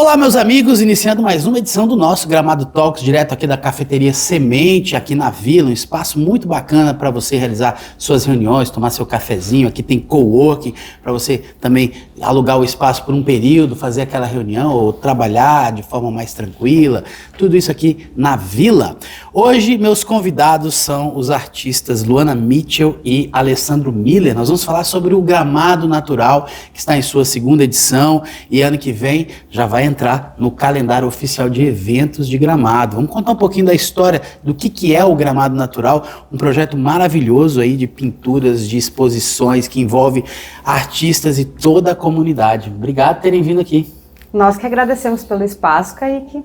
Olá, meus amigos, iniciando mais uma edição do nosso Gramado Talks, direto aqui da Cafeteria Semente, aqui na Vila, um espaço muito bacana para você realizar suas reuniões, tomar seu cafezinho, aqui tem coworking, para você também alugar o espaço por um período, fazer aquela reunião ou trabalhar de forma mais tranquila, tudo isso aqui na Vila. Hoje, meus convidados são os artistas Luana Mitchell e Alessandro Miller. Nós vamos falar sobre o Gramado Natural, que está em sua segunda edição, e ano que vem já vai entrar no calendário oficial de eventos de Gramado. Vamos contar um pouquinho da história do que é o Gramado Natural, um projeto maravilhoso aí de pinturas, de exposições que envolve artistas e toda a comunidade. Obrigado por terem vindo aqui. Nós que agradecemos pelo espaço, Kaique.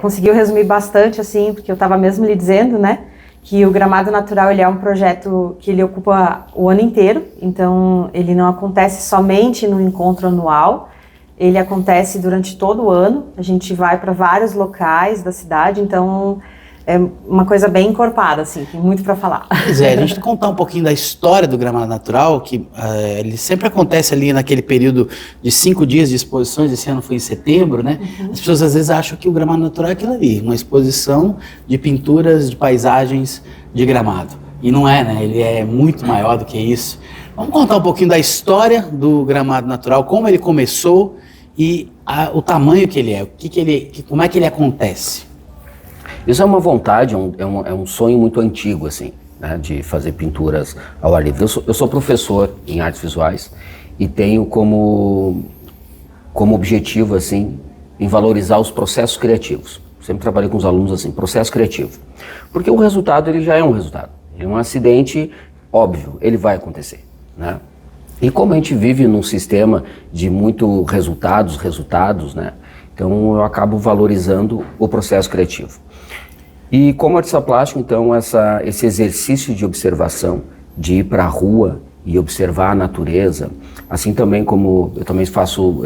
Conseguiu resumir bastante, assim, porque eu estava mesmo lhe dizendo, né, que o Gramado Natural ele é um projeto que ele ocupa o ano inteiro, então ele não acontece somente no encontro anual, ele acontece durante todo o ano, a gente vai para vários locais da cidade, então é uma coisa bem encorpada, assim, tem muito para falar. Pois é, a gente contar um pouquinho da história do Gramado Natural, que ele sempre acontece ali naquele período de 5 dias de exposições, esse ano foi em setembro, né? Uhum. As pessoas às vezes acham que o Gramado Natural é aquilo ali, uma exposição de pinturas, de paisagens de Gramado. E não é, né? Ele é muito maior do que isso. Vamos contar um pouquinho da história do Gramado Natural, como ele começou e o tamanho que ele é, como é que ele acontece. Isso é uma vontade, é um sonho muito antigo, assim, né, de fazer pinturas ao ar livre. Eu sou professor em artes visuais e tenho como objetivo, assim, em valorizar os processos criativos. Sempre trabalhei com os alunos assim, processo criativo. Porque o resultado, ele já é um resultado. É um acidente óbvio, ele vai acontecer, né? E como a gente vive num sistema de muito resultados, né? Então eu acabo valorizando o processo criativo. E como artista plástico, então, esse exercício de observação, de ir para a rua e observar a natureza, assim também como eu também faço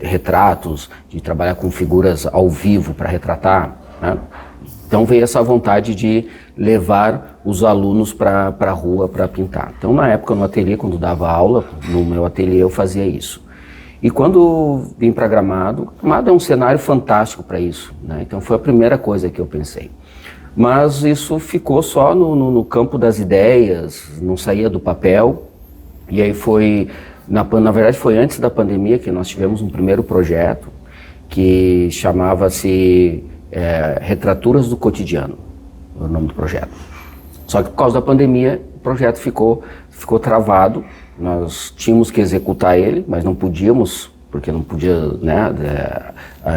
retratos, de trabalhar com figuras ao vivo para retratar, né? Então veio essa vontade de levar os alunos para a rua para pintar. Então na época no ateliê, quando dava aula, no meu ateliê eu fazia isso. E quando vim para Gramado é um cenário fantástico para isso, né? Então foi a primeira coisa que eu pensei. Mas isso ficou só no campo das ideias, não saía do papel. E aí na verdade foi antes da pandemia que nós tivemos um primeiro projeto que chamava-se Retraturas do Cotidiano, o nome do projeto. Só que por causa da pandemia o projeto ficou travado, nós tínhamos que executar ele, mas não podíamos, porque não podia, né,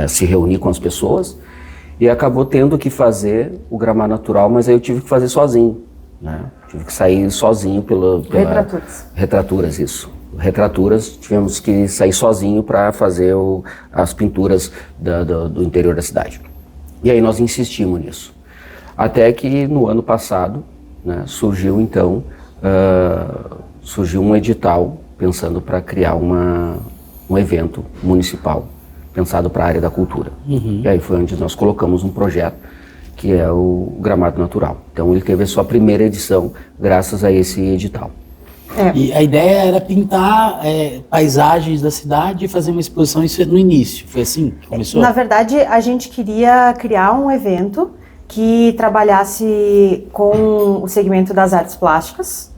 se reunir com as pessoas. E acabou tendo que fazer o Gramado Natural, mas aí eu tive que fazer sozinho, né? Tive que sair sozinho pela Retraturas, isso. Retraturas, tivemos que sair sozinho para fazer as pinturas do interior da cidade. E aí nós insistimos nisso. Até que no ano passado, né, surgiu então um edital pensando para criar um evento municipal pensado para a área da cultura. Uhum. E aí foi onde nós colocamos um projeto que é o Gramado Natural. Então ele teve a sua primeira edição graças a esse edital. E a ideia era pintar paisagens da cidade e fazer uma exposição, isso no início, foi assim que começou? Na verdade, a gente queria criar um evento que trabalhasse com o segmento das artes plásticas,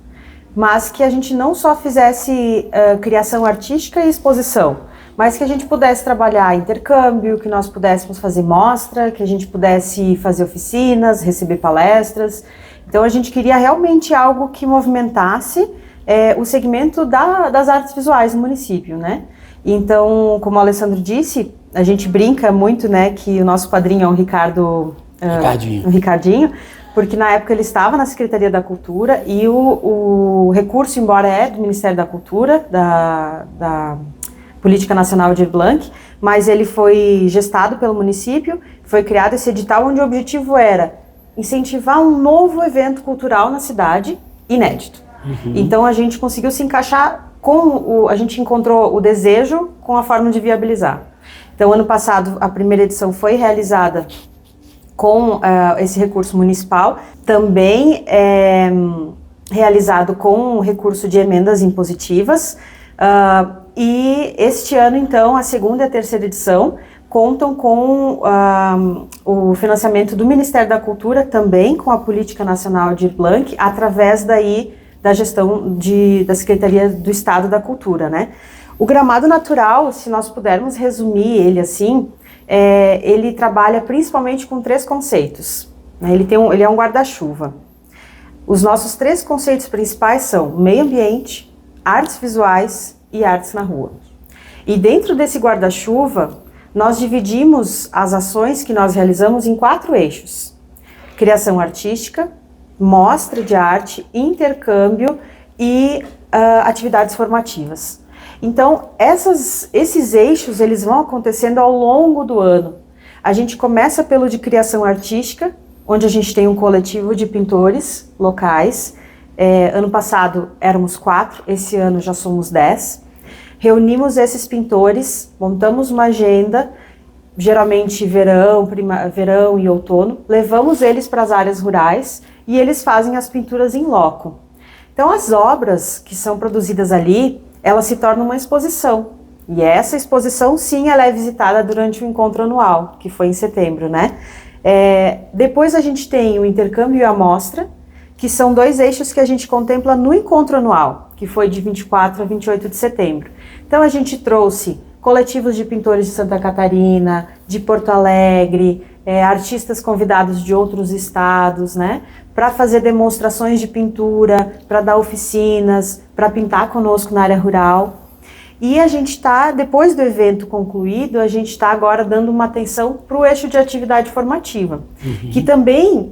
mas que a gente não só fizesse criação artística e exposição, mas que a gente pudesse trabalhar intercâmbio, que nós pudéssemos fazer mostra, que a gente pudesse fazer oficinas, receber palestras. Então a gente queria realmente algo que movimentasse o segmento das artes visuais no município, né? Então, como o Alessandro disse, a gente brinca muito, né, que o nosso padrinho é o Ricardinho, porque na época ele estava na Secretaria da Cultura e o recurso, embora é do Ministério da Cultura, da Política Nacional de Blanc, mas ele foi gestado pelo município, foi criado esse edital onde o objetivo era incentivar um novo evento cultural na cidade, inédito. Uhum. Então a gente conseguiu se encaixar a gente encontrou o desejo com a forma de viabilizar. Então ano passado a primeira edição foi realizada com esse recurso municipal, também realizado com o recurso de emendas impositivas, E este ano, então, a segunda e a terceira edição contam com o financiamento do Ministério da Cultura, também com a Política Nacional Aldir Blanc, através daí da gestão da Secretaria do Estado da Cultura, né? O gramado natural, se nós pudermos resumir ele assim, ele trabalha principalmente com 3 conceitos, né? Ele é um guarda-chuva. Os nossos 3 conceitos principais são meio ambiente, artes visuais e artes na rua. E dentro desse guarda-chuva, nós dividimos as ações que nós realizamos em 4 eixos: criação artística, mostra de arte, intercâmbio e atividades formativas. Então, esses eixos, eles vão acontecendo ao longo do ano. A gente começa pelo de criação artística, onde a gente tem um coletivo de pintores locais. Ano passado éramos 4, esse ano já somos 10. Reunimos esses pintores, montamos uma agenda, geralmente verão e outono, levamos eles para as áreas rurais e eles fazem as pinturas em loco. Então as obras que são produzidas ali, elas se tornam uma exposição. E essa exposição, sim, ela é visitada durante o encontro anual, que foi em setembro, né? Depois a gente tem o intercâmbio e a mostra, que são 2 eixos que a gente contempla no encontro anual, que foi de 24 a 28 de setembro. Então a gente trouxe coletivos de pintores de Santa Catarina, de Porto Alegre, artistas convidados de outros estados, né, para fazer demonstrações de pintura, para dar oficinas, para pintar conosco na área rural. E a gente está, depois do evento concluído, a gente está agora dando uma atenção para o eixo de atividade formativa, que também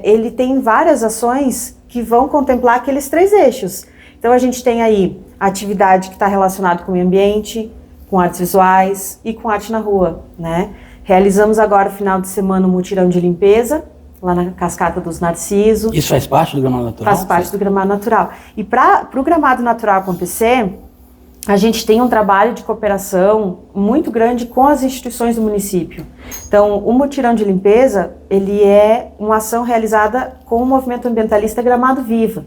ele tem várias ações que vão contemplar aqueles 3 eixos. Então a gente tem aí a atividade que está relacionada com o meio ambiente, com artes visuais e com arte na rua, né? Realizamos agora, no final de semana, um mutirão de limpeza, lá na Cascata dos Narcisos. Isso faz parte do gramado natural? Faz parte do gramado natural. E para o gramado natural acontecer, a gente tem um trabalho de cooperação muito grande com as instituições do município. Então, o mutirão de limpeza, ele é uma ação realizada com o movimento ambientalista Gramado Viva.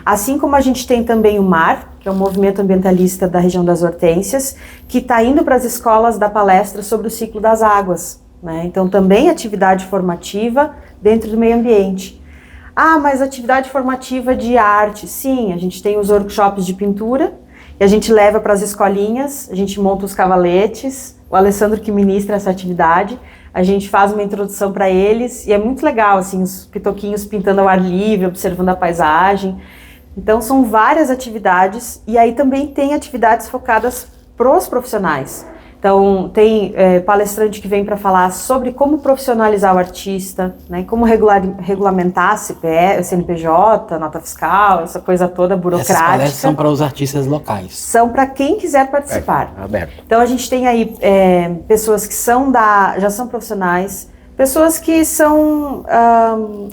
Assim como a gente tem também o MAR, que é um movimento ambientalista da região das Hortênsias, que está indo para as escolas dar palestra sobre o ciclo das águas, né? Então, também atividade formativa dentro do meio ambiente. Mas atividade formativa de arte, sim, a gente tem os workshops de pintura, e a gente leva para as escolinhas, a gente monta os cavaletes, o Alessandro que ministra essa atividade, a gente faz uma introdução para eles, e é muito legal, assim, os pitoquinhos pintando ao ar livre, observando a paisagem. Então são várias atividades, e aí também tem atividades focadas para os profissionais. Então tem palestrante que vem para falar sobre como profissionalizar o artista, né, como regulamentar CNPJ, nota fiscal, essa coisa toda burocrática. Essas palestras são para os artistas locais? São para quem quiser participar. Aberto. Então a gente tem aí pessoas que já são profissionais, pessoas que são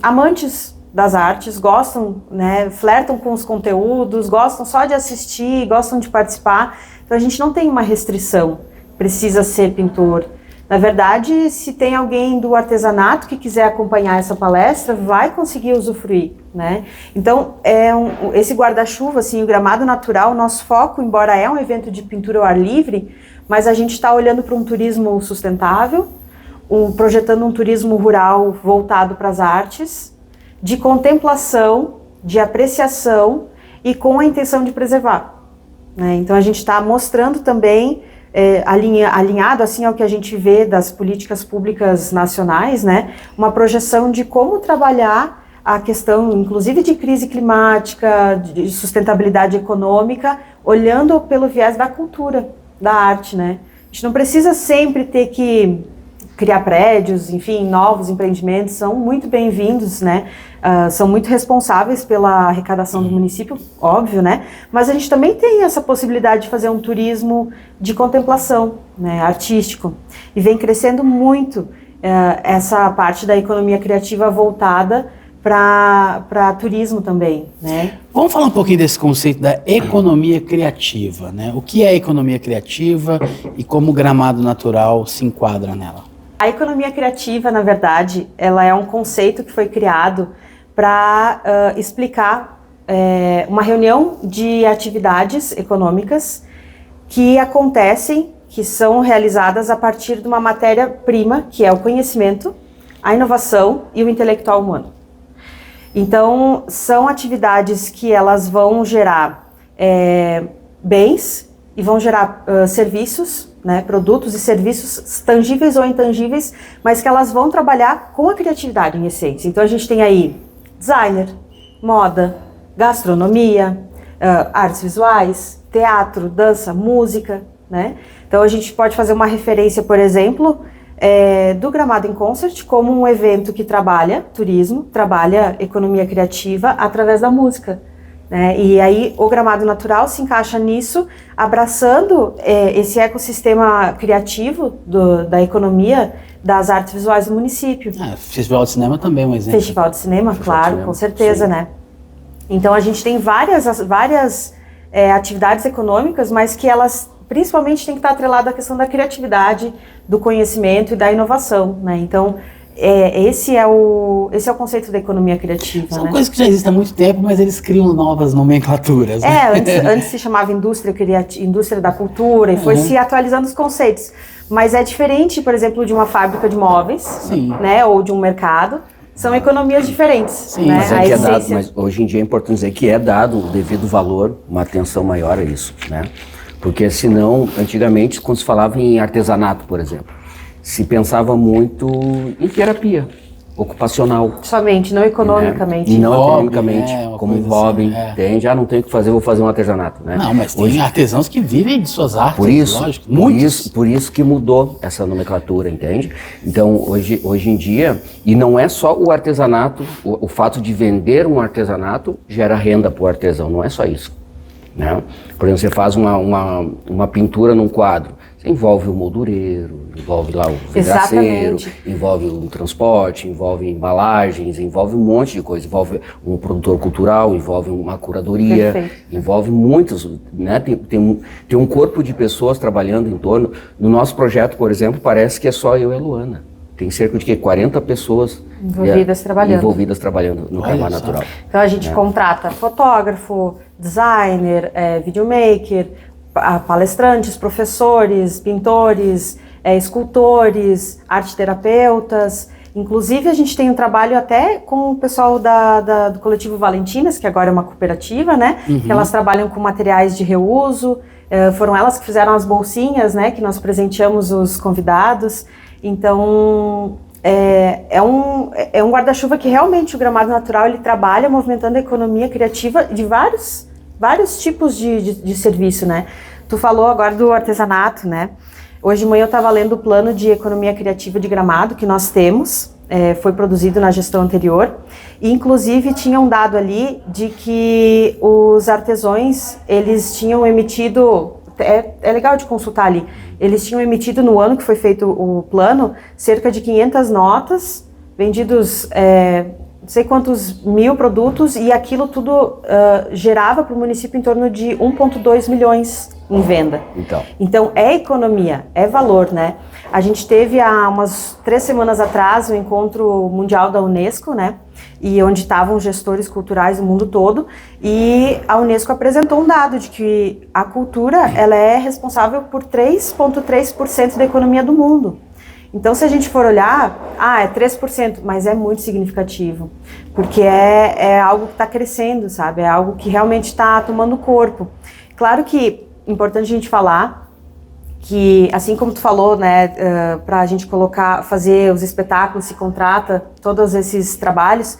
amantes das artes, gostam, né, flertam com os conteúdos, gostam só de assistir, gostam de participar. Então a gente não tem uma restrição. Precisa ser pintor. Na verdade, se tem alguém do artesanato que quiser acompanhar essa palestra, vai conseguir usufruir, né? Então, esse guarda-chuva, assim, o gramado natural, nosso foco, embora é um evento de pintura ao ar livre, mas a gente está olhando para um turismo sustentável, projetando um turismo rural voltado para as artes, de contemplação, de apreciação e com a intenção de preservar, né? Então, a gente está mostrando também alinhado assim ao que a gente vê das políticas públicas nacionais, né, uma projeção de como trabalhar a questão, inclusive, de crise climática, de sustentabilidade econômica, olhando pelo viés da cultura, da arte, né. A gente não precisa sempre ter que criar prédios, enfim, novos empreendimentos, são muito bem-vindos, né, são muito responsáveis pela arrecadação do município, óbvio, né, mas a gente também tem essa possibilidade de fazer um turismo de contemplação, né, artístico, e vem crescendo muito essa parte da economia criativa voltada para turismo também, né. Vamos falar um pouquinho desse conceito da economia criativa, né, o que é economia criativa e como o gramado natural se enquadra nela? A economia criativa, na verdade, ela é um conceito que foi criado para explicar uma reunião de atividades econômicas que acontecem, que são realizadas a partir de uma matéria-prima, que é o conhecimento, a inovação e o intelectual humano. Então, são atividades que elas vão gerar bens e vão gerar serviços, né, produtos e serviços tangíveis ou intangíveis, mas que elas vão trabalhar com a criatividade em essência. Então, a gente tem aí designer, moda, gastronomia, artes visuais, teatro, dança, música, né? Então a gente pode fazer uma referência, por exemplo, do Gramado in Concert como um evento que trabalha turismo, trabalha economia criativa através da música, né? E aí o Gramado Natural se encaixa nisso, abraçando esse ecossistema criativo da economia das artes visuais do município. Festival de cinema também é um exemplo. Festival de cinema, claro, de cinema, com certeza, sim. né? Então a gente tem várias atividades econômicas, mas que elas principalmente têm que estar atreladas à questão da criatividade, do conhecimento e da inovação, né? Então esse é o conceito da economia criativa. São né? coisas que já existem há muito tempo, mas eles criam novas nomenclaturas. Né? Antes se chamava indústria da cultura e foi se atualizando os conceitos. Mas é diferente, por exemplo, de uma fábrica de móveis, Sim. né, ou de um mercado. São economias diferentes. Sim, né? Mas hoje em dia é importante dizer que é dado o devido valor, uma atenção maior a isso, né? Porque senão, antigamente, quando se falava em artesanato, por exemplo, se pensava muito em terapia ocupacional. Somente, não economicamente. Né? Não Hobby, economicamente, como um coisa hobby. assim, Entende? Não tenho o que fazer, vou fazer um artesanato. Né? Não, mas tem artesãos que vivem de suas artes, lógico. Por isso que mudou essa nomenclatura, entende? Então, hoje em dia, e não é só o artesanato, o fato de vender um artesanato gera renda para o artesão, não é só isso. Né? Por exemplo, você faz uma pintura num quadro, você envolve o moldureiro, envolve lá o vidraceiro, envolve o transporte, envolve embalagens, envolve um monte de coisa, envolve um produtor cultural, envolve uma curadoria, Perfeito. envolve muitos, né? Tem um corpo de pessoas trabalhando em torno. No nosso projeto, por exemplo, parece que é só eu e a Luana. Tem cerca de 40 pessoas envolvidas trabalhando no Gramado Natural. Então a gente contrata fotógrafo, designer, videomaker, palestrantes, professores, pintores, escultores, arteterapeutas. Inclusive a gente tem um trabalho até com o pessoal do coletivo Valentinas, que agora é uma cooperativa, né? Que elas trabalham com materiais de reuso. Foram elas que fizeram as bolsinhas, né? Que nós presenteamos os convidados. Então, é um guarda-chuva que realmente o Gramado Natural ele trabalha movimentando a economia criativa de vários tipos de serviço, né? Tu falou agora do artesanato, né? Hoje de manhã eu estava lendo o plano de economia criativa de Gramado que nós temos, foi produzido na gestão anterior, e inclusive tinha um dado ali de que os artesãos, eles tinham emitido... É legal de consultar ali. Eles tinham emitido no ano que foi feito o plano cerca de 500 notas, vendidos não sei quantos mil produtos, e aquilo tudo gerava para o município em torno de 1,2 milhões em venda. Então é economia, é valor, né? A gente teve há umas 3 semanas atrás o encontro mundial da Unesco, né? E onde estavam gestores culturais do mundo todo, e a Unesco apresentou um dado de que a cultura ela é responsável por 3,3% da economia do mundo. Então, se a gente for olhar, é 3%, mas é muito significativo, porque é algo que está crescendo, sabe? É algo que realmente está tomando corpo. Claro que é importante a gente falar que, assim como tu falou, né, para a gente fazer os espetáculos, se contrata todos esses trabalhos,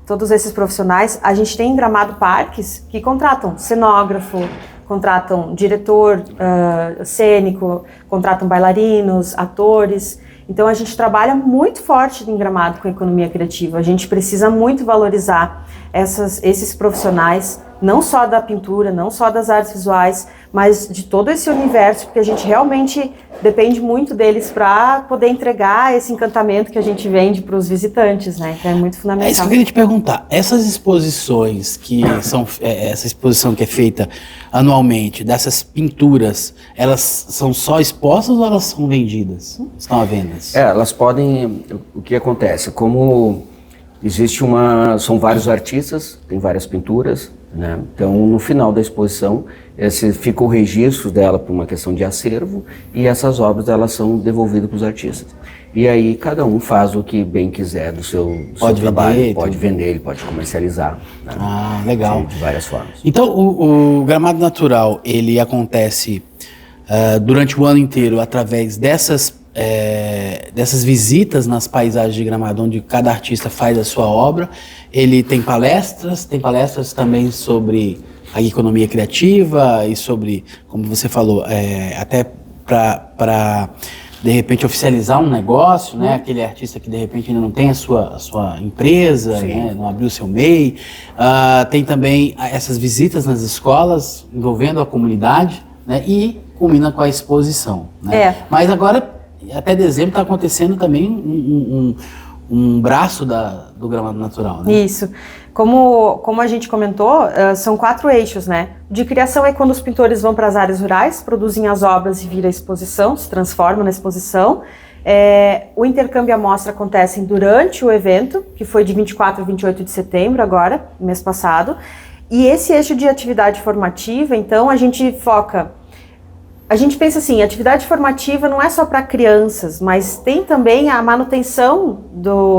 todos esses profissionais, a gente tem em Gramado parques que contratam cenógrafo, contratam diretor cênico, contratam bailarinos, atores. Então a gente trabalha muito forte em Gramado com a economia criativa. A gente precisa muito valorizar esses profissionais, não só da pintura, não só das artes visuais, mas de todo esse universo, porque a gente realmente depende muito deles para poder entregar esse encantamento que a gente vende para os visitantes, né? Então é muito fundamental. É isso que eu queria te perguntar. Essas exposições que são essa exposição que é feita anualmente, dessas pinturas, elas são só expostas ou elas são vendidas? Estão à venda? Elas podem. O que acontece? Como existe são vários artistas, tem várias pinturas, né? Então, no final da exposição, fica o registro dela por uma questão de acervo e essas obras elas são devolvidas para os artistas. E aí cada um faz o que bem quiser do seu trabalho. Vender, pode vender, ele pode comercializar. Né? Ah, legal. De várias formas. Então, o gramado natural, ele acontece durante o ano inteiro através dessas visitas nas paisagens de Gramado, onde cada artista faz a sua obra. Ele tem palestras também sobre a economia criativa e sobre, como você falou, até para de repente oficializar um negócio, né? Aquele artista que de repente ainda não tem a sua empresa, né? Não abriu o seu MEI. Tem também essas visitas nas escolas envolvendo a comunidade, né? E culmina com a exposição, né? Mas agora, até dezembro, está acontecendo também um braço do Gramado Natural, né? Isso. Como a gente comentou, são 4 eixos, né? De criação é quando os pintores vão para as áreas rurais, produzem as obras e vira a exposição, se transformam na exposição. O intercâmbio e a mostra acontecem durante o evento, que foi de 24 a 28 de setembro agora, mês passado. E esse eixo de atividade formativa, então, a gente pensa assim, atividade formativa não é só para crianças, mas tem também a manutenção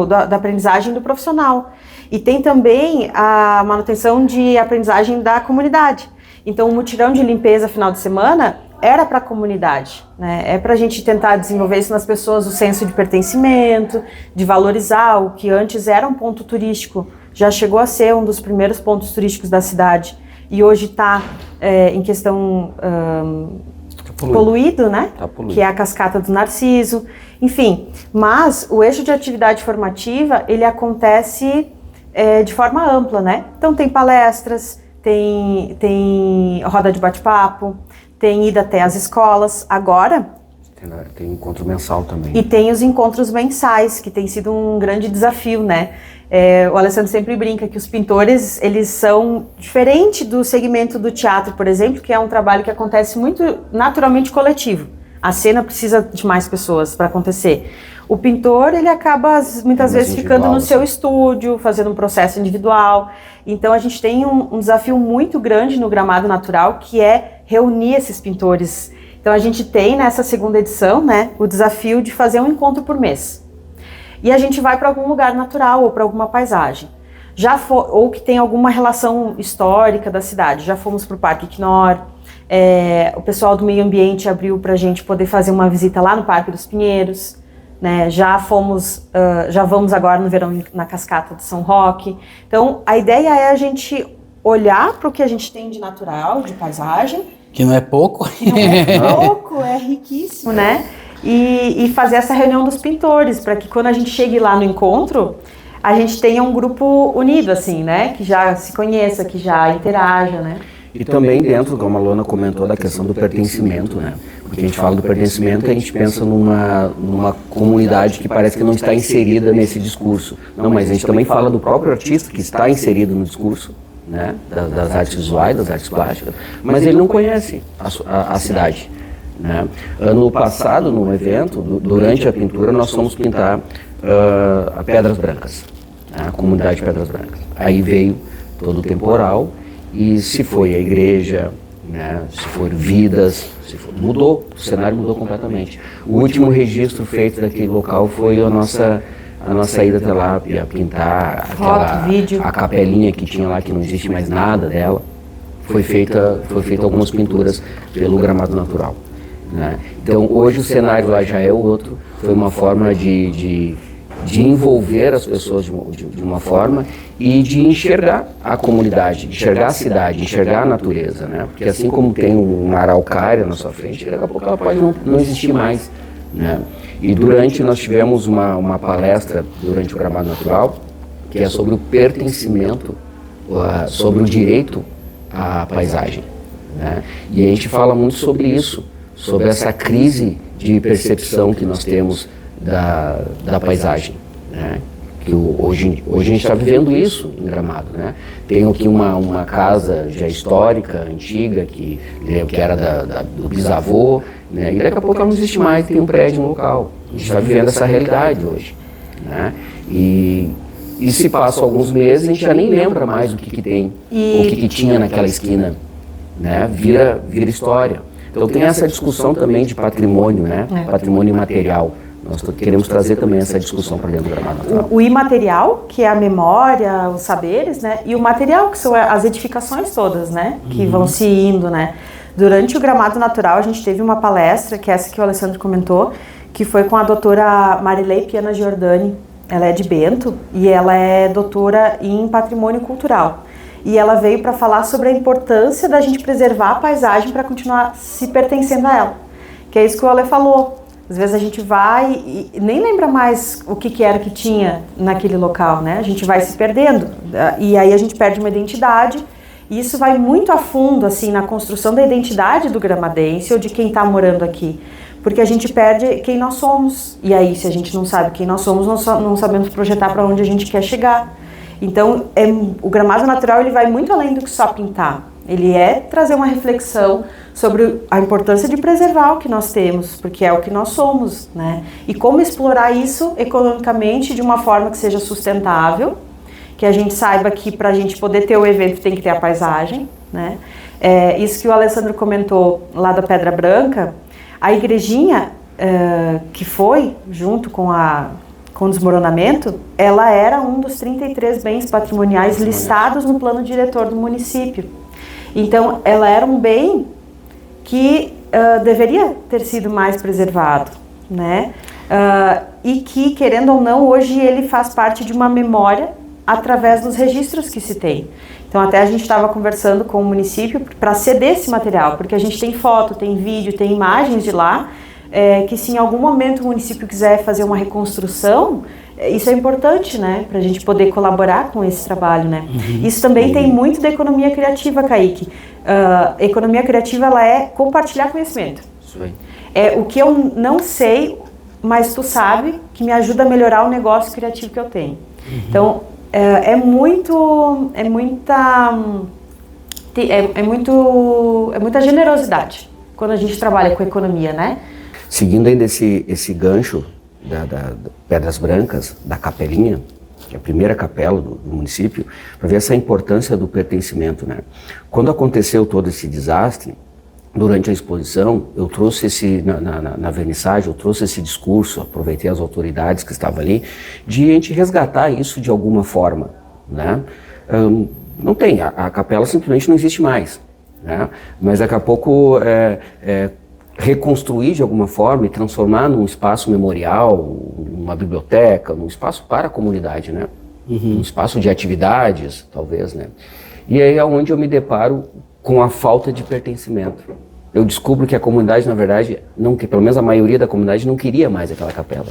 da aprendizagem do profissional. E tem também a manutenção de aprendizagem da comunidade. Então, o mutirão de limpeza final de semana era para a comunidade, né? É para a gente tentar desenvolver isso nas pessoas, o senso de pertencimento, de valorizar o que antes era um ponto turístico, já chegou a ser um dos primeiros pontos turísticos da cidade. E hoje está em questão poluído, né? Tá poluído. Que é a cascata do Narciso. Enfim, mas o eixo de atividade formativa, ele acontece de forma ampla, né? Então tem palestras, tem roda de bate-papo, tem ida até as escolas. Agora... Tem encontro mensal também. E tem os encontros mensais, que tem sido um grande desafio, né? O Alessandro sempre brinca que os pintores, eles são diferente do segmento do teatro, por exemplo, que é um trabalho que acontece muito naturalmente coletivo. A cena precisa de mais pessoas para acontecer. O pintor, ele acaba muitas vezes ficando no seu estúdio, fazendo um processo individual. Então a gente tem um desafio muito grande no Gramado Natural, que é reunir esses pintores. Então a gente tem nessa segunda edição, né, o desafio de fazer um encontro por mês. E a gente vai para algum lugar natural ou para alguma paisagem. Ou que tem alguma relação histórica da cidade. Já fomos para o Parque Knorr. O pessoal do meio ambiente abriu para a gente poder fazer uma visita lá no Parque dos Pinheiros. Né? Já vamos agora no verão na Cascata de São Roque. Então, a ideia é a gente olhar para o que a gente tem de natural, de paisagem. Que não é pouco. Não é pouco, é riquíssimo, né? E fazer essa reunião dos pintores, para que quando a gente chegue lá no encontro, a gente tenha um grupo unido, assim, né? Que já se conheça, que já interaja, né? E também dentro, como a Lona comentou, da questão do pertencimento, né? Porque a gente fala do pertencimento e a gente pensa numa comunidade que parece que não está inserida nesse discurso. Não, mas a gente também fala do próprio artista que está inserido no discurso, né? Das artes visuais, das artes plásticas, mas ele não conhece a cidade. Né? Ano passado, num evento, durante a pintura, nós fomos pintar a Pedras Brancas, né? A comunidade de Pedras Brancas. Aí veio todo o temporal e se foi a igreja, né? Se for vidas, mudou, o cenário mudou completamente. O último registro feito daquele local foi a nossa ida até lá, a pintar a capelinha que tinha lá, que não existe mais nada dela. Foi feita algumas pinturas pelo Gramado Natural. Né? Então hoje o cenário lá já é outro, foi uma forma de envolver as pessoas de uma forma e de enxergar a comunidade, enxergar a cidade, enxergar a natureza, né? Porque assim como tem uma araucária na sua frente, daqui a pouco ela pode não existir mais, né? E nós tivemos uma palestra durante o Gramado Natural, que é sobre o pertencimento, sobre o direito à paisagem, né? E a gente fala muito sobre isso, sobre essa crise de percepção que nós temos da paisagem, né? Que hoje a gente está vivendo isso em Gramado, né? Tem aqui uma casa já histórica, antiga, que era do bisavô, né? E daqui a pouco ela não existe mais, tem um prédio no local. A gente está vivendo essa realidade hoje, né? E E se passam alguns meses, a gente já nem lembra mais o que tem, o que tinha naquela esquina, né? Vira história. Então tem essa discussão também de patrimônio, né? Patrimônio imaterial. Nós queremos trazer também essa discussão para dentro do Gramado Natural. O imaterial, que é a memória, os saberes, né? E o material, que são as edificações todas, né? Que vão se indo, né? Durante o Gramado Natural, a gente teve uma palestra, que é essa que o Alessandro comentou, que foi com a doutora Marilei Piana Giordani. Ela é de Bento e ela é doutora em patrimônio cultural. E ela veio para falar sobre a importância da gente preservar a paisagem para continuar se pertencendo a ela. Que é isso que o Ale falou. Às vezes a gente vai e nem lembra mais o que era que tinha naquele local, né? A gente vai se perdendo e aí a gente perde uma identidade e isso vai muito a fundo, assim, na construção da identidade do gramadense ou de quem está morando aqui. Porque a gente perde quem nós somos. E aí, se a gente não sabe quem nós somos, nós não sabemos projetar para onde a gente quer chegar. Então, o Gramado Natural ele vai muito além do que só pintar. Ele é trazer uma reflexão sobre a importância de preservar o que nós temos, porque é o que nós somos, né? E como explorar isso economicamente de uma forma que seja sustentável, que a gente saiba que para a gente poder ter o evento tem que ter a paisagem, né? Isso que o Alessandro comentou lá da Pedra Branca, a igrejinha que foi junto com o desmoronamento, ela era um dos 33 bens patrimoniais listados no plano diretor do município. Então, ela era um bem que deveria ter sido mais preservado, né? E que, querendo ou não, hoje ele faz parte de uma memória através dos registros que se tem. Então, até a gente estava conversando com o município para ceder esse material, porque a gente tem foto, tem vídeo, tem imagens de lá, que se em algum momento o município quiser fazer uma reconstrução, isso é importante, né, para a gente poder colaborar com esse trabalho, né. Isso também tem muito da economia criativa, Kaique. Economia criativa, ela é compartilhar conhecimento. Isso aí. É o que eu não sei, mas tu sabe que me ajuda a melhorar o negócio criativo que eu tenho. Então, é muita generosidade quando a gente trabalha com economia, né? Seguindo ainda esse gancho da Pedras Brancas, da capelinha, que é a primeira capela do município, para ver essa importância do pertencimento, né? Quando aconteceu todo esse desastre, durante a exposição, eu trouxe na vernissagem, eu trouxe esse discurso, aproveitei as autoridades que estavam ali, de a gente resgatar isso de alguma forma, né? Não tem, a capela simplesmente não existe mais, né? Mas daqui a pouco reconstruir de alguma forma e transformar num espaço memorial, numa biblioteca, num espaço para a comunidade, né? Um espaço de atividades, talvez, né? E aí é onde eu me deparo com a falta de pertencimento. Eu descubro que a comunidade, na verdade, pelo menos a maioria da comunidade não queria mais aquela capela.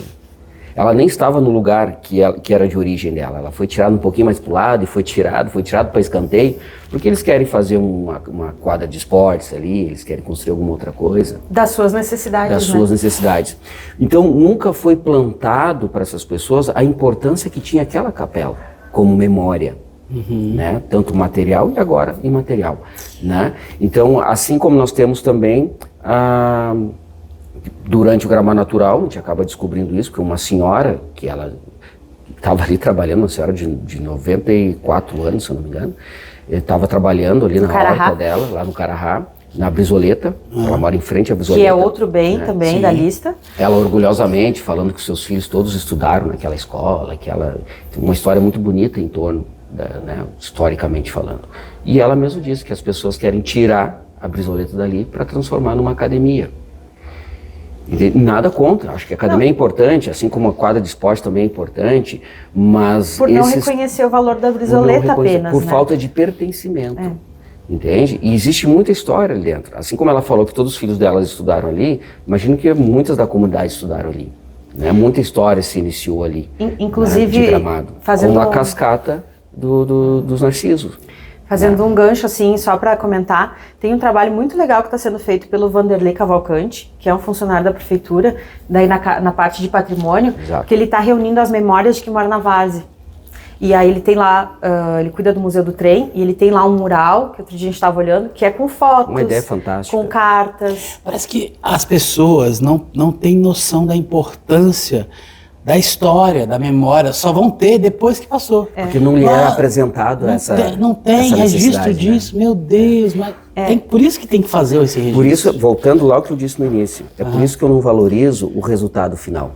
Ela nem estava no lugar que era de origem dela. Ela foi tirada um pouquinho mais para o lado e foi tirado para escanteio, porque eles querem fazer uma quadra de esportes ali, eles querem construir alguma outra coisa. Das suas necessidades, Das suas necessidades. Então, nunca foi plantado para essas pessoas a importância que tinha aquela capela como memória. Né? Tanto material e agora imaterial, né? Então, assim como nós temos também durante o Gramado Natural, a gente acaba descobrindo isso, que uma senhora que ela estava ali trabalhando, uma senhora de 94 anos, se eu não me engano, estava trabalhando ali na horta dela, lá no Carahá, na Brizoleta. Ela mora em frente à Brizoleta. Que é outro bem, né? Também. Sim. Da lista. Ela orgulhosamente falando que seus filhos todos estudaram naquela escola, que ela tem uma história muito bonita em torno, né, historicamente falando. E ela mesmo disse que as pessoas querem tirar a Brizoleta dali para transformar numa academia. E nada contra, acho que a academia é importante, assim como a quadra de esporte também é importante, mas... Por não reconhecer o valor da Brizoleta apenas, por falta de pertencimento, entende? E existe muita história ali dentro. Assim como ela falou que todos os filhos delas estudaram ali, imagino que muitas da comunidade estudaram ali. Né? Muita história se iniciou ali, inclusive, né, de Gramado, com a cascata dos Narcisos. Fazendo um gancho assim, só para comentar, tem um trabalho muito legal que está sendo feito pelo Vanderlei Cavalcante, que é um funcionário da prefeitura, daí na parte de patrimônio, Exato. Que ele está reunindo as memórias de quem mora na Várzea. E aí ele tem lá, ele cuida do Museu do Trem, e ele tem lá um mural, que outro dia a gente estava olhando, que é com fotos, uma ideia fantástica, com cartas. Parece que as pessoas não têm noção da importância da história, da memória, só vão ter depois que passou. Porque não lhe era apresentado não tem registro disso, meu Deus, mas por isso que tem que fazer esse registro. Por isso, voltando lá ao que eu disse no início, por isso que eu não valorizo o resultado final.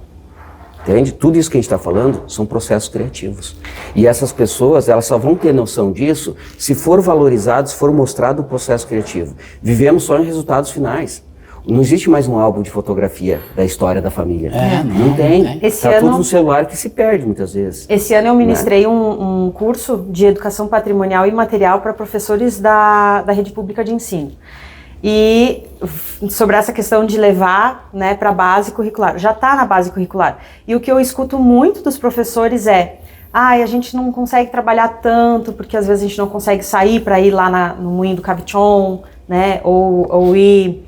Entende? Tudo isso que a gente está falando são processos criativos. E essas pessoas, elas só vão ter noção disso se for valorizado, se for mostrado o processo criativo. Vivemos só em resultados finais. Não existe mais um álbum de fotografia da história da família. Não tem. Está tudo no celular que se perde muitas vezes. Esse ano eu ministrei um curso de educação patrimonial e material para professores da rede pública de ensino. E sobre essa questão de levar, né, para a base curricular. Já está na base curricular. E o que eu escuto muito dos professores é: a gente não consegue trabalhar tanto, porque às vezes a gente não consegue sair para ir lá no Moinho do Cavichon, né, ou ir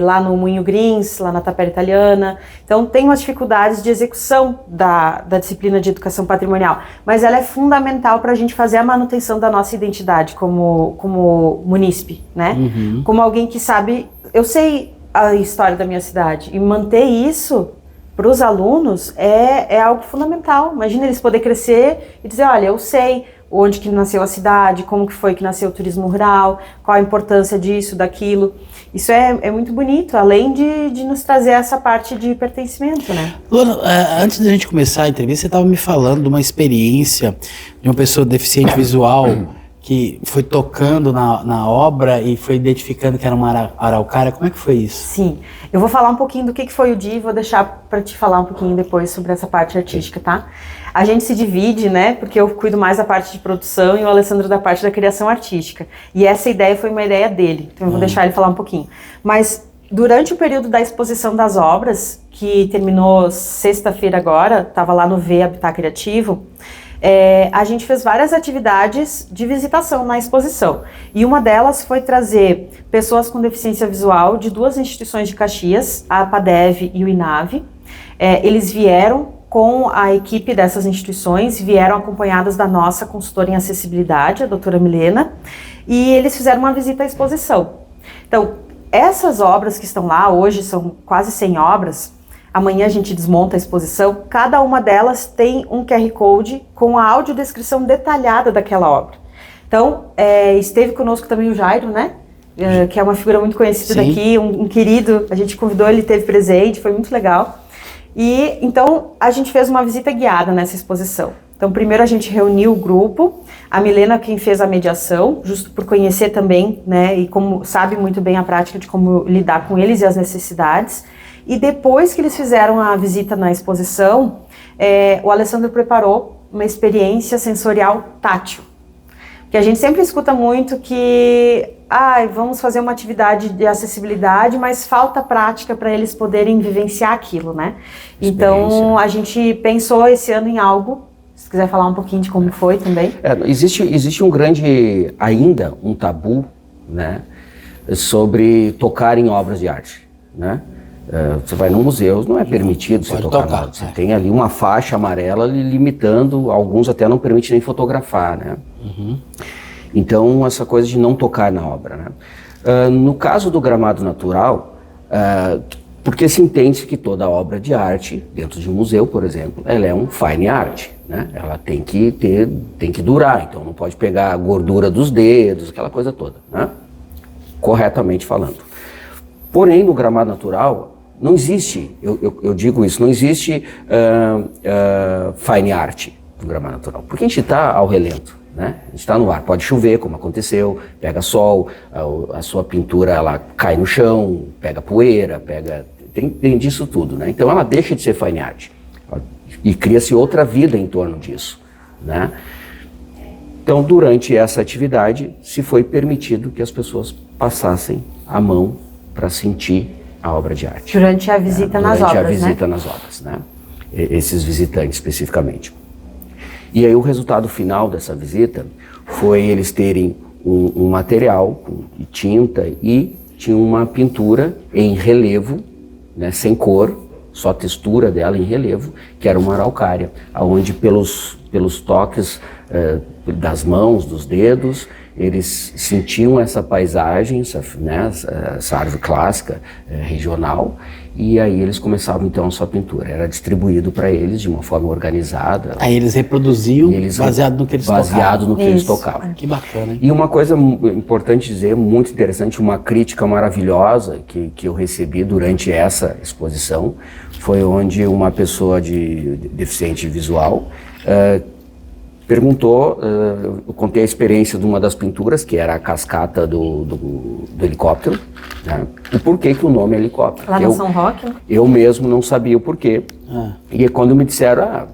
lá no Moinho Grins, lá na Tapera Italiana. Então tem umas dificuldades de execução da disciplina de educação patrimonial, mas ela é fundamental para a gente fazer a manutenção da nossa identidade como munícipe, né? Como alguém que sabe, eu sei a história da minha cidade, e manter isso para os alunos é algo fundamental. Imagina eles poderem crescer e dizer: olha, eu sei onde que nasceu a cidade, como que foi que nasceu o turismo rural, qual a importância disso, daquilo. Isso é muito bonito, além de nos trazer essa parte de pertencimento, né? Luana, antes da gente começar a entrevista, você estava me falando de uma experiência de uma pessoa deficiente visual que foi tocando na obra e foi identificando que era uma araucária. Como é que foi isso? Sim, eu vou falar um pouquinho do que foi o dia e vou deixar para te falar um pouquinho depois sobre essa parte artística, tá? A gente se divide, né, porque eu cuido mais da parte de produção e o Alessandro da parte da criação artística. E essa ideia foi uma ideia dele, então eu vou deixar ele falar um pouquinho. Mas durante o período da exposição das obras, que terminou sexta-feira agora, estava lá no V Habitat Criativo, a gente fez várias atividades de visitação na exposição. E uma delas foi trazer pessoas com deficiência visual de duas instituições de Caxias, a APADEV e o INAVE. Eles vieram com a equipe dessas instituições, vieram acompanhadas da nossa consultora em acessibilidade, a doutora Milena, e eles fizeram uma visita à exposição. Então, essas obras que estão lá, hoje são quase 100 obras, amanhã a gente desmonta a exposição, cada uma delas tem um QR Code com a audiodescrição detalhada daquela obra. Então, esteve conosco também o Jairo, né? Que é uma figura muito conhecida daqui, um querido, a gente convidou, ele teve presente, foi muito legal. E então a gente fez uma visita guiada nessa exposição. Então primeiro a gente reuniu o grupo, a Milena quem fez a mediação, justo por conhecer também, né, e como sabe muito bem a prática de como lidar com eles e as necessidades. E depois que eles fizeram a visita na exposição, o Alessandro preparou uma experiência sensorial tátil. Porque a gente sempre escuta muito que vamos fazer uma atividade de acessibilidade, mas falta prática para eles poderem vivenciar aquilo, né? Então, a gente pensou esse ano em algo, se quiser falar um pouquinho de como foi também. Existe ainda um tabu, né, sobre tocar em obras de arte, né? Você vai no museu, não é permitido você tocar nada. Você tem ali uma faixa amarela limitando, alguns até não permitem nem fotografar, né? Então, essa coisa de não tocar na obra, né? No caso do gramado natural, porque se entende que toda obra de arte, dentro de um museu, por exemplo, ela é um fine art, né? Ela tem que durar, então não pode pegar a gordura dos dedos, aquela coisa toda, né? Corretamente falando. Porém, no gramado natural, não existe, eu digo isso, não existe fine art no gramado natural, porque a gente está ao relento, né? A gente está no ar, pode chover, como aconteceu, pega sol, a sua pintura ela cai no chão, pega poeira, tem disso tudo, né? Então ela deixa de ser fine art e cria-se outra vida em torno disso, né? Então, durante essa atividade, se foi permitido que as pessoas passassem a mão para sentir a obra de arte. Durante a visita nas obras, Durante a visita nas obras, né? Esses visitantes especificamente. E aí o resultado final dessa visita foi eles terem um material com tinta e tinha uma pintura em relevo, né, sem cor, só a textura dela em relevo, que era uma araucária, onde pelos toques das mãos, dos dedos, eles sentiam essa paisagem, essa árvore clássica regional, e aí eles começavam então a sua pintura. Era distribuído para eles de uma forma organizada. Aí eles reproduziam baseado no que eles tocavam. Baseado no que eles tocavam. Que bacana, hein? E uma coisa importante dizer, muito interessante, uma crítica maravilhosa que eu recebi durante essa exposição, foi onde uma pessoa deficiente visual perguntou, eu contei a experiência de uma das pinturas, que era a cascata do helicóptero, né? O porquê que o nome é helicóptero. Lá no São Roque, né? Eu mesmo não sabia o porquê. E quando me disseram,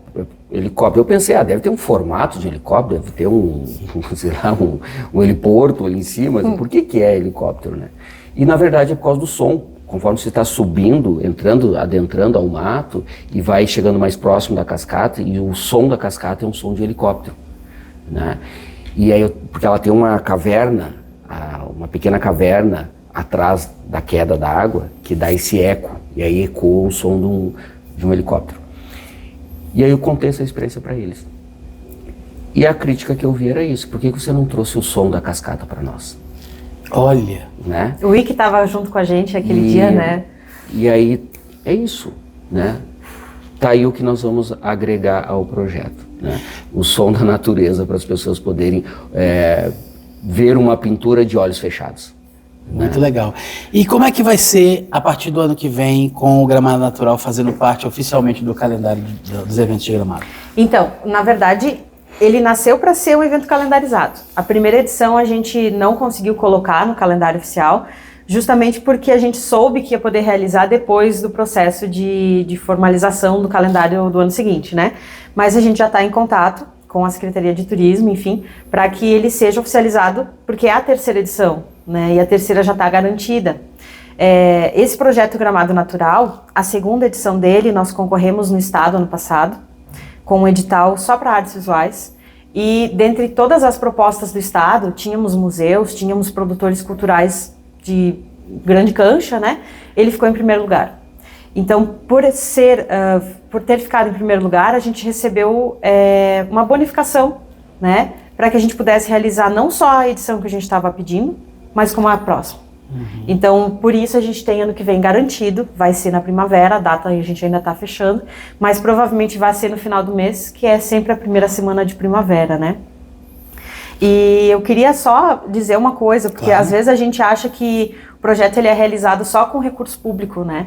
helicóptero, eu pensei, deve ter um formato de helicóptero, deve ter um heliporto ali em cima, por que é helicóptero, né? E na verdade é por causa do som. Conforme você está subindo, adentrando ao mato e vai chegando mais próximo da cascata, e o som da cascata é um som de helicóptero, né? E aí, porque ela tem uma caverna, uma pequena caverna atrás da queda da água, que dá esse eco, e aí ecoa o som de um helicóptero. E aí eu contei essa experiência para eles. E a crítica que eu vi era isso: por que você não trouxe o som da cascata para nós? Olha, né? O Ike estava junto com a gente aquele dia, né? E aí é isso, né? Tá aí o que nós vamos agregar ao projeto, né? O som da natureza, para as pessoas poderem ver uma pintura de olhos fechados. Muito legal. E como é que vai ser a partir do ano que vem, com o Gramado Natural fazendo parte oficialmente do calendário dos eventos de Gramado? Então, na verdade, ele nasceu para ser um evento calendarizado. A primeira edição a gente não conseguiu colocar no calendário oficial, justamente porque a gente soube que ia poder realizar depois do processo de formalização do calendário do ano seguinte, né? Mas a gente já está em contato com a Secretaria de Turismo, enfim, para que ele seja oficializado, porque é a terceira edição, né? E a terceira já está garantida. Esse projeto Gramado Natural, a segunda edição dele, nós concorremos no estado ano passado, com um edital só para artes visuais, e dentre todas as propostas do estado, tínhamos museus, tínhamos produtores culturais de grande cancha, né? Ele ficou em primeiro lugar. Então, por ter ficado em primeiro lugar, a gente recebeu uma bonificação, né? Para que a gente pudesse realizar não só a edição que a gente estava pedindo, mas como a próxima. Então, por isso a gente tem ano que vem garantido, vai ser na primavera, a data a gente ainda está fechando, mas provavelmente vai ser no final do mês, que é sempre a primeira semana de primavera, né? E eu queria só dizer uma coisa, porque às vezes a gente acha que o projeto ele é realizado só com recurso público, né?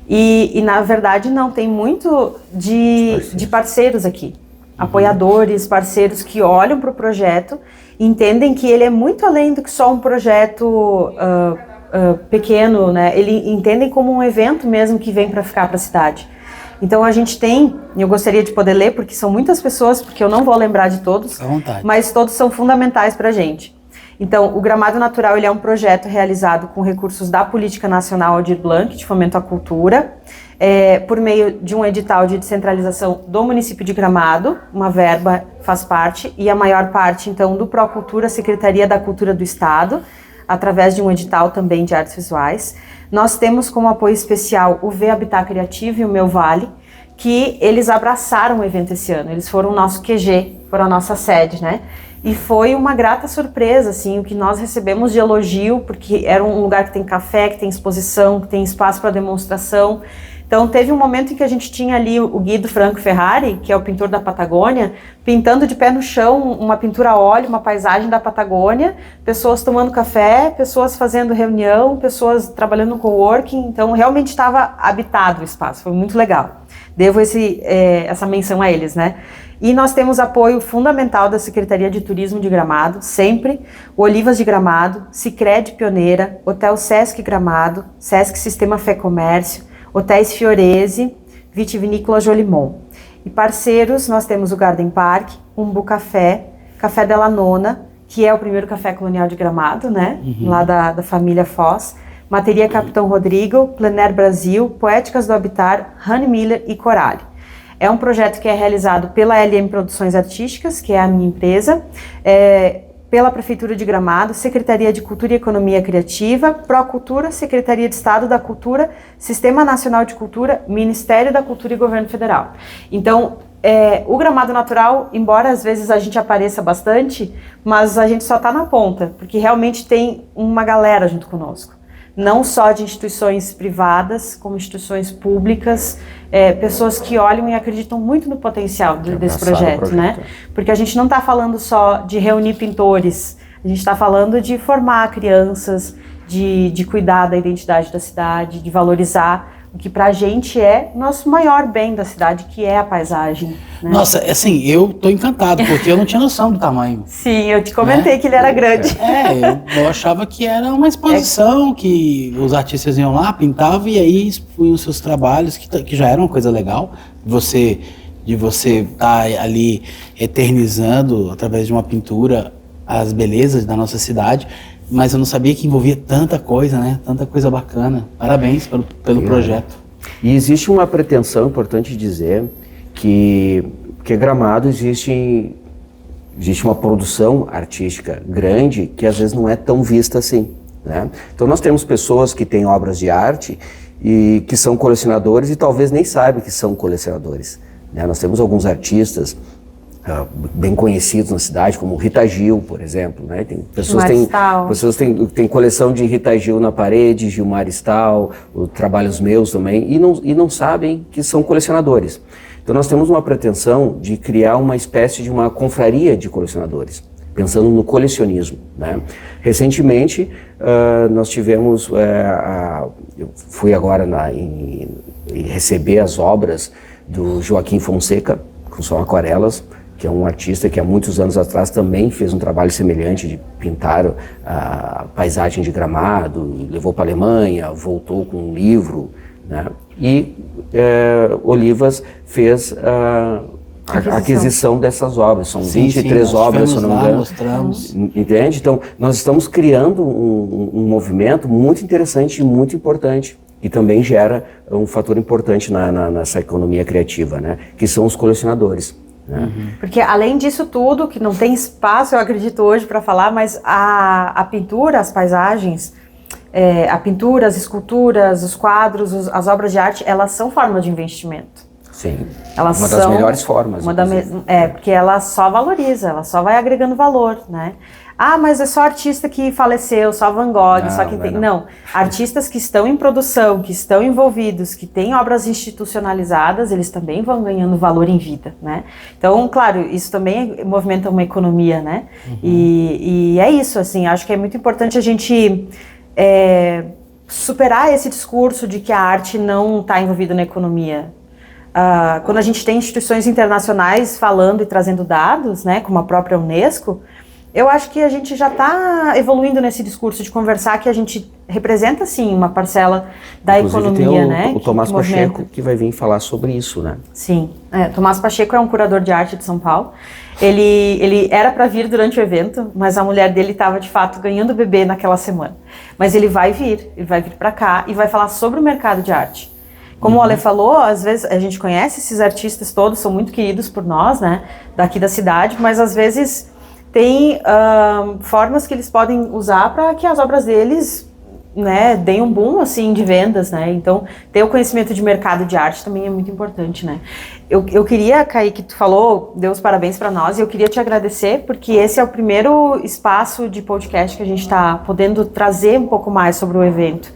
E na verdade não, tem muito de parceiros aqui. Apoiadores, parceiros que olham para o projeto, entendem que ele é muito além do que só um projeto pequeno, né? Eles entendem como um evento mesmo que vem para ficar para a cidade. Então a gente tem, eu gostaria de poder ler, porque são muitas pessoas, porque eu não vou lembrar de todos, mas todos são fundamentais para a gente. Então, o Gramado Natural ele é um projeto realizado com recursos da Política Nacional Aldir Blanc, de Fomento à Cultura, por meio de um edital de descentralização do município de Gramado, uma verba faz parte, e a maior parte, então, do Procultura, Secretaria da Cultura do Estado, através de um edital também de artes visuais. Nós temos como apoio especial o V Habitat Criativo e o Meu Vale, que eles abraçaram o evento esse ano, eles foram o nosso QG, foram a nossa sede, né? E foi uma grata surpresa, assim, o que nós recebemos de elogio, porque era um lugar que tem café, que tem exposição, que tem espaço para demonstração. Então, teve um momento em que a gente tinha ali o Guido Franco Ferrari, que é o pintor da Patagônia, pintando de pé no chão uma pintura a óleo, uma paisagem da Patagônia, pessoas tomando café, pessoas fazendo reunião, pessoas trabalhando no coworking. Então, realmente estava habitado o espaço, foi muito legal. Devo essa menção a eles, né? E nós temos apoio fundamental da Secretaria de Turismo de Gramado, sempre, o Olivas de Gramado, Sicredi Pioneira, Hotel Sesc Gramado, Sesc Sistema Fé Comércio, Hotéis Fiorese, Vitivinícola Jolimon. E parceiros, nós temos o Garden Park, Umbu Café, Café Della Nona, que é o primeiro café colonial de Gramado, né? Lá da família Foz, Materia Capitão Rodrigo, Plenaire Brasil, Poéticas do Habitat, Honey Miller e Corale. É um projeto que é realizado pela LM Produções Artísticas, que é a minha empresa, pela Prefeitura de Gramado, Secretaria de Cultura e Economia Criativa, Procultura, Secretaria de Estado da Cultura, Sistema Nacional de Cultura, Ministério da Cultura e Governo Federal. Então, o gramado natural, embora às vezes a gente apareça bastante, mas a gente só está na ponta, porque realmente tem uma galera junto conosco. Não só de instituições privadas, como instituições públicas, pessoas que olham e acreditam muito no potencial desse projeto, né? Porque a gente não está falando só de reunir pintores, a gente está falando de formar crianças, de cuidar da identidade da cidade, de valorizar o que pra gente é nosso maior bem da cidade, que é a paisagem. Né? Nossa, assim, eu tô encantado, porque eu não tinha noção do tamanho. Sim, eu te comentei que ele era grande. Eu achava que era uma exposição, que os artistas iam lá, pintavam e aí expunham seus trabalhos, que já era uma coisa legal, de você estar ali eternizando, através de uma pintura, as belezas da nossa cidade. Mas eu não sabia que envolvia tanta coisa, né? Tanta coisa bacana. Parabéns pelo projeto. E existe uma pretensão, importante dizer, que Gramado existe uma produção artística grande que às vezes não é tão vista assim, né? Então nós temos pessoas que têm obras de arte e que são colecionadores e talvez nem saibam que são colecionadores, né? Nós temos alguns artistas bem conhecidos na cidade, como Rita Gil, por exemplo, né? Tem pessoas têm coleção de Rita Gil na parede, Gilmar Stahl, trabalhos meus também, e não sabem que são colecionadores. Então nós temos uma pretensão de criar uma espécie de uma confraria de colecionadores, pensando no colecionismo, né? Recentemente nós tivemos, eu fui agora receber as obras do Joaquim Fonseca, que são aquarelas, que é um artista que há muitos anos atrás também fez um trabalho semelhante de pintar a paisagem de Gramado, levou para a Alemanha, voltou com um livro, né? E Olivas fez a aquisição dessas obras, são 23 obras, se eu não me engano. Mostramos. Entende? Então, nós estamos criando um movimento muito interessante e muito importante, que também gera um fator importante nessa economia criativa, né? Que são os colecionadores. Porque além disso tudo, que não tem espaço, eu acredito hoje para falar, mas a pintura, as paisagens, a pintura, as esculturas, os quadros, as obras de arte, elas são forma de investimento. Sim, elas uma das melhores formas. Porque ela só valoriza, ela só vai agregando valor, né? Ah, mas é só artista que faleceu, só Van Gogh, só quem tem... Não, artistas que estão em produção, que estão envolvidos, que têm obras institucionalizadas, eles também vão ganhando valor em vida, né? Então, claro, isso também movimenta uma economia, né? E é isso, assim, acho que é muito importante a gente superar esse discurso de que a arte não está envolvida na economia. Quando a gente tem instituições internacionais falando e trazendo dados, né, como a própria Unesco, eu acho que a gente já está evoluindo nesse discurso de conversar que a gente representa, sim, uma parcela da economia, tem né? O Tomás Pacheco que vai vir falar sobre isso, né? Sim, Tomás Pacheco é um curador de arte de São Paulo. Ele era para vir durante o evento, mas a mulher dele estava, de fato, ganhando bebê naquela semana. Mas ele vai vir para cá e vai falar sobre o mercado de arte. Como o Ale falou, às vezes a gente conhece esses artistas todos, são muito queridos por nós, né, daqui da cidade, mas às vezes tem formas que eles podem usar para que as obras deles, né, deem um boom, assim, de vendas, né, então ter o conhecimento de mercado de arte também é muito importante, né. Eu queria, Kaique, tu falou, deu os parabéns para nós, e eu queria te agradecer, porque esse é o primeiro espaço de podcast que a gente está podendo trazer um pouco mais sobre o evento.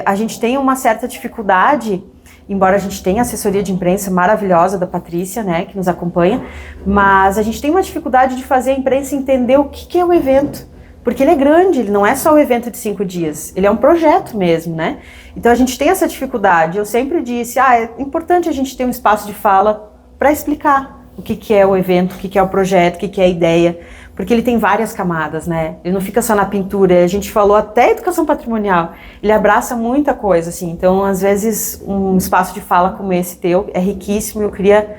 A gente tem uma certa dificuldade, embora a gente tenha assessoria de imprensa maravilhosa da Patrícia, né, que nos acompanha, mas a gente tem uma dificuldade de fazer a imprensa entender o que é o evento, porque ele é grande, ele não é só um evento de 5 dias, ele é um projeto mesmo, né? Então a gente tem essa dificuldade. Eu sempre disse, é importante a gente ter um espaço de fala para explicar o que é o evento, o que é o projeto, o que é a ideia, porque ele tem várias camadas, né? Ele não fica só na pintura, a gente falou até educação patrimonial, ele abraça muita coisa, assim. Então, às vezes, um espaço de fala como esse teu é riquíssimo e eu queria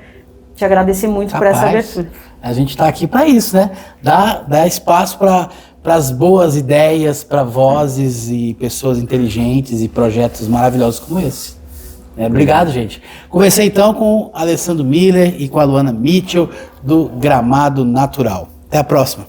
te agradecer muito por essa abertura. A gente está aqui para isso, né? Dar espaço para as boas ideias, para vozes e pessoas inteligentes e projetos maravilhosos como esse. Obrigado, gente. Conversei então com o Alessandro Miller e com a Luana Mitchell, do Gramado Natural. Até a próxima.